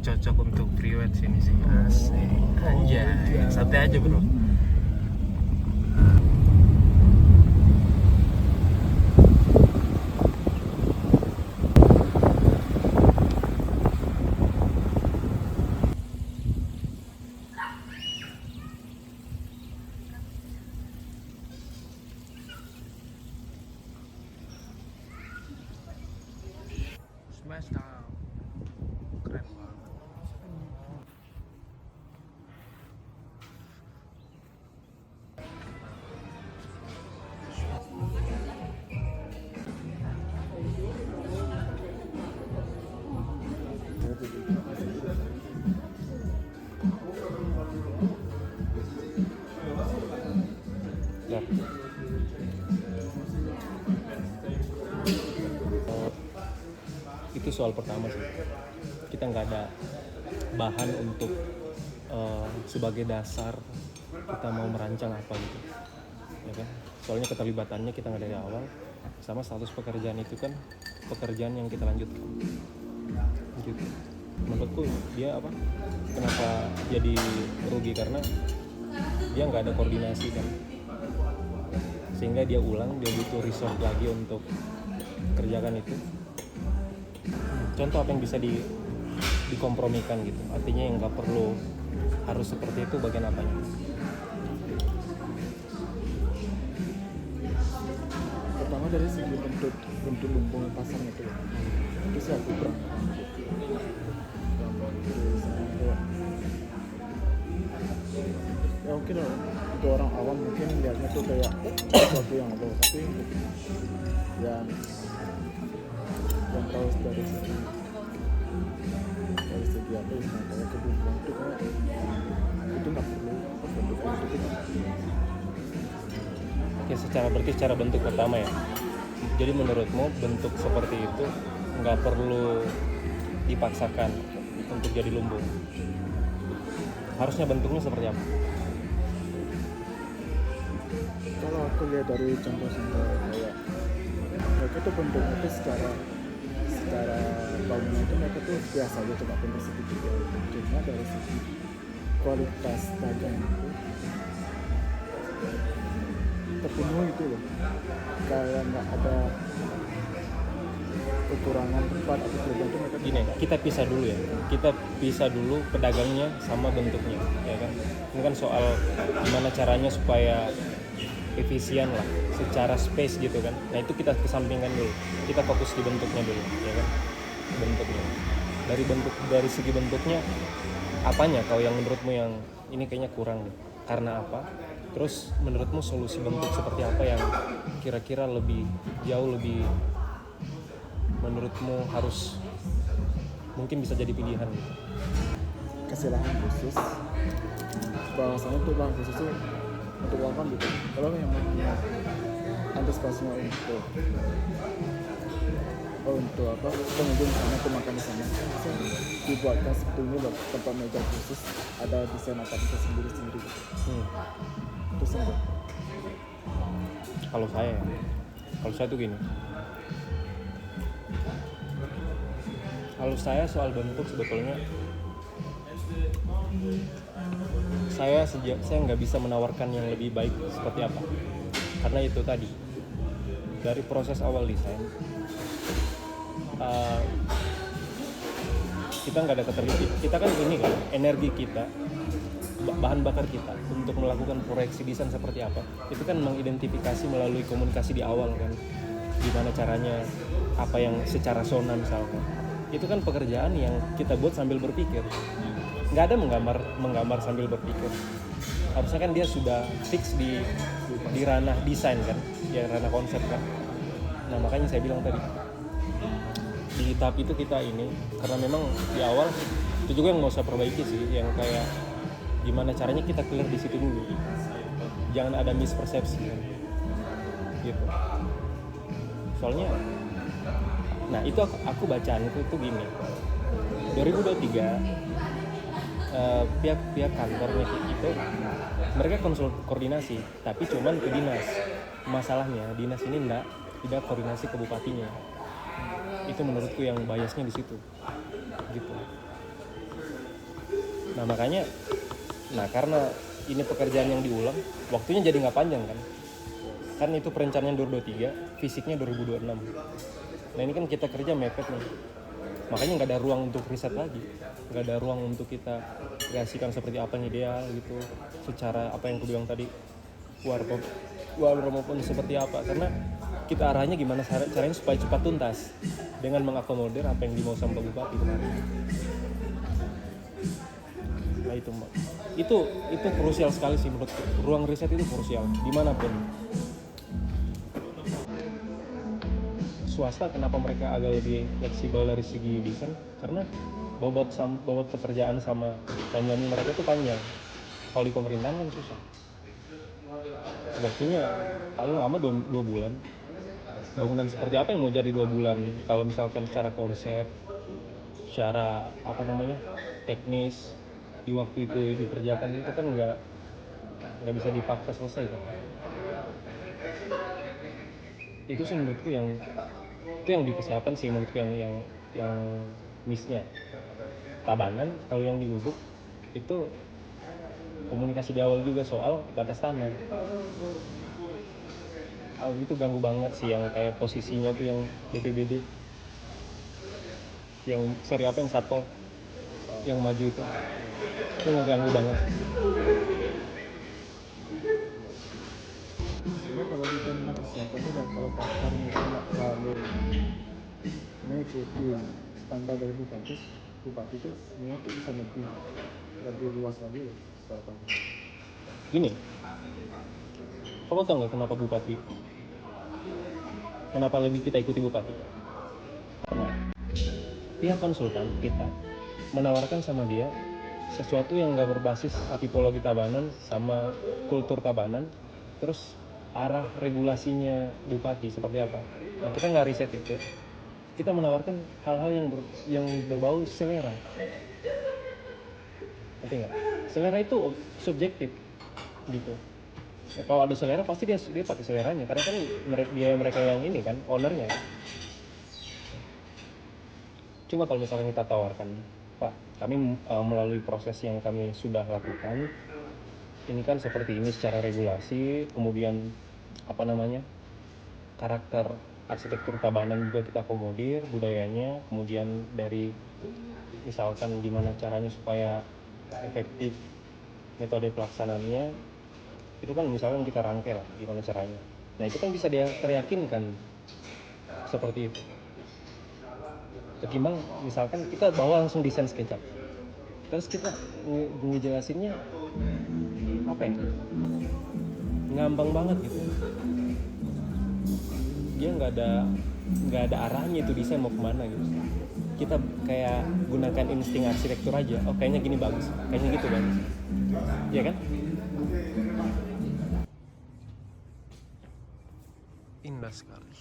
cocok untuk priwet sini sih. Asik. Anjay, santai aja bro. Smash down. Keren banget. Ya. Itu soal pertama sih. Kita nggak ada bahan untuk sebagai dasar kita mau merancang apa gitu, ya kan? Soalnya keterlibatannya kita nggak dari awal, sama status pekerjaan itu kan pekerjaan yang kita lanjutkan, gitu. Menurutku dia apa? Kenapa jadi rugi karena dia nggak ada koordinasi kan, sehingga dia butuh resource lagi untuk kerjakan itu. Contoh apa yang bisa dikompromikan gitu, artinya yang nggak perlu harus seperti itu, bagian apanya? Pertama dari segi bentuk lumbung pasarnya itu sih aku kurang ya mungkin untuk orang awam mungkin lihatnya tuh kayak sesuatu yang low, tapi yang tahu dari segi apa yang kayak kebutuhan itu nggak perlu bentuk itu. Oke, secara bentuk pertama ya. Jadi menurutmu bentuk seperti itu nggak perlu dipaksakan untuk jadi lumbung? Harusnya bentuknya seperti apa? Kalau aku lihat dari contoh-contoh kayak mereka tuh bentuknya tuh secara bangunan itu mereka tuh biasa aja, coba bentuk sedikit ya. Cuma dari segi kualitas dagang itu terpenuhi itu loh, kayak nggak ada kekurangan tempat atau kelebihan itu mereka. Gini, kita pisah dulu pedagangnya sama bentuknya, ya kan? Ini kan soal gimana caranya supaya efisien lah secara space gitu kan. Nah itu kita kesampingkan dulu, kita fokus di bentuknya dulu, ya kan? Bentuknya, dari segi bentuknya apanya kau yang menurutmu yang ini kayaknya kurang nih, karena apa? Terus menurutmu solusi bentuk seperti apa yang kira-kira jauh lebih menurutmu harus mungkin bisa jadi pilihan gitu? Kasih lahan khusus, bahwasanya tuh lahan khusus itu untuk lahan gitu. Kalau memang antisipasinya untuk apa pengunjung sana tuh makan di sana, dibuatkan seperti ini loh, tempat meja khusus, ada desain apa bisa sendiri gitu. Itu sendiri. Kalau saya tuh gini. Kalau saya soal bentuk sebetulnya saya nggak bisa menawarkan yang lebih baik seperti apa, karena itu tadi dari proses awal desain kita nggak ada keterlibatan. Kita kan ini kan energi kita, bahan bakar kita untuk melakukan proyeksi desain seperti apa itu kan mengidentifikasi melalui komunikasi di awal kan, gimana caranya, apa yang secara zona misalkan. Itu kan pekerjaan yang kita buat sambil berpikir, nggak ada menggambar sambil berpikir. Harusnya kan dia sudah fix di ranah desain kan, ya ranah konsep kan. Nah makanya saya bilang tadi di tahap itu kita ini, karena memang di awal itu juga yang mau saya perbaiki sih, yang kayak gimana caranya kita clear di situ dulu, jangan ada mispersepsi kan? Gitu. Soalnya nah itu aku bacaan itu gini, 2023 pihak kantornya itu mereka koordinasi tapi cuman ke dinas. Masalahnya dinas ini tidak koordinasi ke bupatinya. Itu menurutku yang biasnya di situ gitu. Nah makanya, karena ini pekerjaan yang diulang, waktunya jadi nggak panjang kan. Kan itu perencanaan 2023, fisiknya 2026. Nah ini kan kita kerja mepet nih. Makanya nggak ada ruang untuk riset lagi. Nggak ada ruang untuk kita kreasikan seperti apa yang ideal gitu. Secara apa yang aku bilang tadi, war maupun seperti apa. Karena kita arahnya gimana caranya supaya cepat tuntas dengan mengakomodir apa yang dimau sama Bupati kemarin. Nah itu Mbak. Itu krusial sekali sih menurutku. Ruang riset itu krusial dimanapun. Swasta kenapa mereka agak lebih fleksibel dari segi desain, karena bobot pekerjaan sama timeline mereka itu panjang. Kalau di pemerintahan kan susah, waktunya paling lama 2 bulan. Bangunan seperti apa yang mau jadi 2 bulan kalau misalkan secara konsep, secara teknis di waktu itu dikerjakan, itu kan nggak bisa dipaksa selesai kan. Itu sih menurutku yang di kesehatan sih menurutku yang missnya. Tabanan kalau yang di Gubuk itu komunikasi di awal juga soal batas tanah. Itu ganggu banget sih, yang kayak posisinya tuh yang BPBD, yang satpol yang maju itu ngeganggu banget. Sebenarnya kalau di tentang kesehatan itu kalau pakarnya itu nggak terlalu mengikuti standar dari bupati itu semua tuh bisa lebih luas lagi loh secara tanggung. Gini, kamu tau nggak kenapa lebih kita ikuti bupati? Karena pihak konsultan kita menawarkan sama dia sesuatu yang nggak berbasis tipologi Tabanan sama kultur Tabanan, terus arah regulasinya bupati seperti apa. Nah kita nggak riset itu, kita menawarkan hal-hal yang berbau selera. Ngerti nggak? Selera itu subjektif gitu. Ya, kalau ada selera pasti dia pakai seleranya, karena kan mereka yang ini kan ownernya. Cuma kalau misalnya kita tawarkan, Pak, kami melalui proses yang kami sudah lakukan, ini kan seperti ini secara regulasi, kemudian karakter arsitektur Tabanan juga kita akomodir, budayanya, kemudian dari misalkan gimana caranya supaya efektif metode pelaksanaannya, itu kan misalkan kita rangkai lah gimana caranya. Nah itu kan bisa dia teryakinkan seperti itu. Ketimbang misalkan kita bawa langsung desain SketchUp, terus kita ngejelasinnya ngambang banget gitu. Dia nggak ada arahnya itu desain mau kemana gitu. Kita kayak gunakan insting arsitektur aja. Oh kayaknya gini bagus, kayaknya gitu bagus, ya kan? Indah sekali.